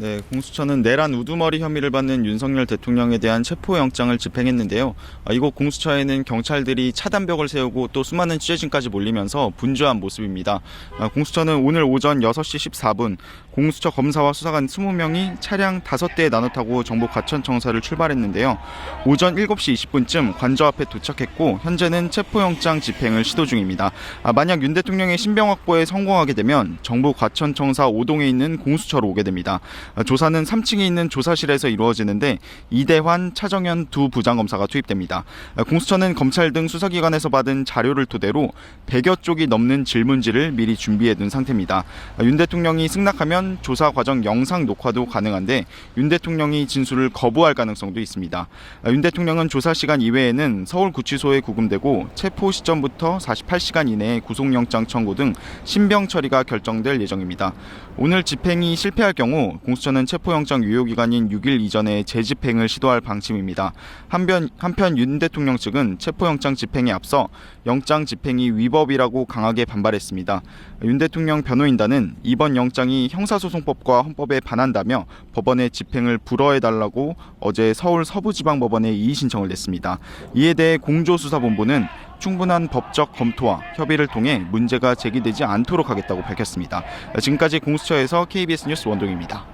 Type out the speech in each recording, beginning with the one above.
네, 공수처는 내란 우두머리 혐의를 받는 윤석열 대통령에 대한 체포영장을 집행했는데요. 이곳 공수처에는 경찰들이 차단벽을 세우고 또 수많은 취재진까지 몰리면서 분주한 모습입니다. 공수처는 오늘 오전 6시 14분 공수처 검사와 수사관 20명이 차량 5대에 나눠 타고 정부 과천청사를 출발했는데요. 오전 7시 20분쯤 관저 앞에 도착했고 현재는 체포영장 집행을 시도 중입니다. 만약 윤 대통령의 신병 확보에 성공하게 되면 정부 과천청사 5동에 있는 공수처로 오게 됩니다. 조사는 3층에 있는 조사실에서 이루어지는데 이대환, 차정현 두 부장검사가 투입됩니다. 공수처는 검찰 등 수사기관에서 받은 자료를 토대로 100여 쪽이 넘는 질문지를 미리 준비해둔 상태입니다. 윤 대통령이 승낙하면 조사 과정 영상 녹화도 가능한데 윤 대통령이 진술을 거부할 가능성도 있습니다. 윤 대통령은 조사 시간 이외에는 서울구치소에 구금되고 체포 시점부터 48시간 이내에 구속영장 청구 등 신병 처리가 결정될 예정입니다. 오늘 집행이 실패할 경우 공수처는 체포영장 유효기간인 6일 이전에 재집행을 시도할 방침입니다. 한편 윤 대통령 측은 체포영장 집행에 앞서 영장 집행이 위법이라고 강하게 반발했습니다. 윤 대통령 변호인단은 이번 영장이 형사소송법과 헌법에 반한다며 법원의 집행을 불허해달라고 어제 서울 서부지방법원에 이의 신청을 냈습니다. 이에 대해 공조수사본부는 충분한 법적 검토와 협의를 통해 문제가 제기되지 않도록 하겠다고 밝혔습니다. 지금까지 공수처에서 KBS 뉴스 원동입니다.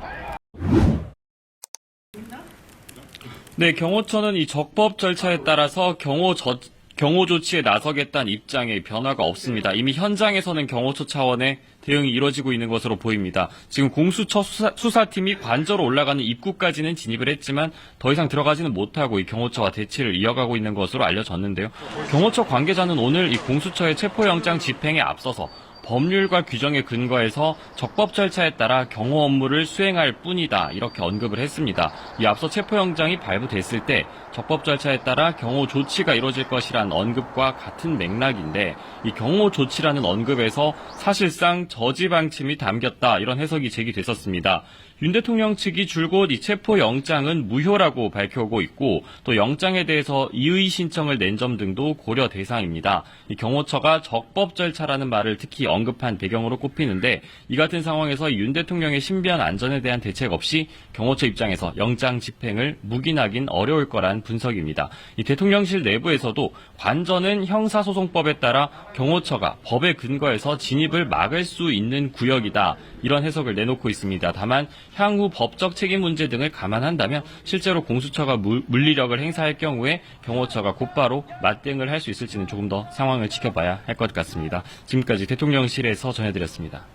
네, 경호처는 이 적법 절차에 따라서 경호 조치에 나서겠다는 입장에 변화가 없습니다. 이미 현장에서는 경호처 차원의 대응이 이루어지고 있는 것으로 보입니다. 지금 공수처 수사팀이 관저로 올라가는 입구까지는 진입을 했지만 더 이상 들어가지는 못하고 이 경호처와 대치를 이어가고 있는 것으로 알려졌는데요. 경호처 관계자는 오늘 이 공수처의 체포영장 집행에 앞서서 법률과 규정에 근거해서 적법 절차에 따라 경호 업무를 수행할 뿐이다, 이렇게 언급을 했습니다. 이 앞서 체포영장이 발부됐을 때 적법 절차에 따라 경호 조치가 이루어질 것이란 언급과 같은 맥락인데 이 경호 조치라는 언급에서 사실상 저지 방침이 담겼다, 이런 해석이 제기됐었습니다. 윤 대통령 측이 줄곧 이 체포영장은 무효라고 밝혀오고 있고 또 영장에 대해서 이의 신청을 낸 점 등도 고려 대상입니다. 이 경호처가 적법 절차라는 말을 특히 언급한 배경으로 꼽히는데 이 같은 상황에서 윤 대통령의 신변 안전에 대한 대책 없이 경호처 입장에서 영장 집행을 묵인하긴 어려울 거란 분석입니다. 이 대통령실 내부에서도 관저는 형사소송법에 따라 경호처가 법에 근거해서 진입을 막을 수 있는 구역이다, 이런 해석을 내놓고 있습니다. 다만 향후 법적 책임 문제 등을 감안한다면 실제로 공수처가 물리력을 행사할 경우에 경호처가 곧바로 맞대응을 할 수 있을지는 조금 더 상황을 지켜봐야 할 것 같습니다. 지금까지 대통령실에서 전해드렸습니다.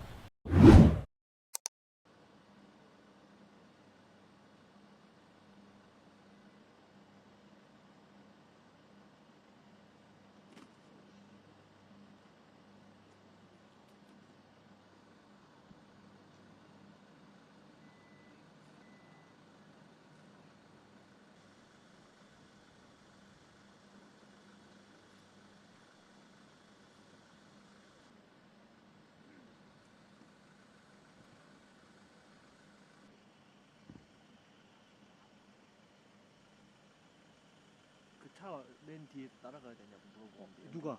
그 차 맨 뒤에 따라가야 되냐고 물어보는데 누가?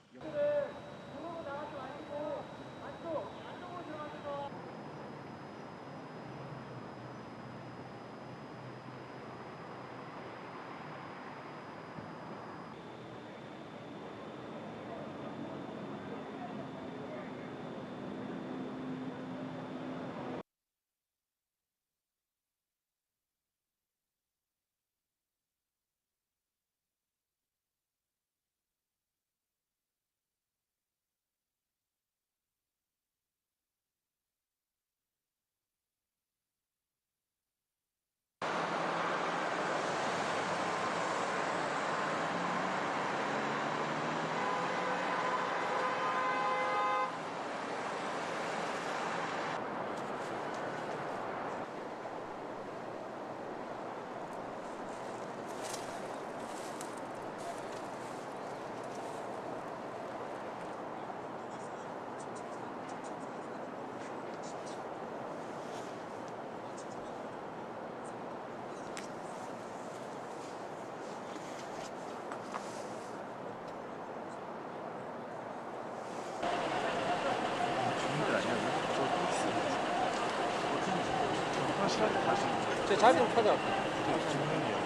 제 자리 좀 찾아갈게요.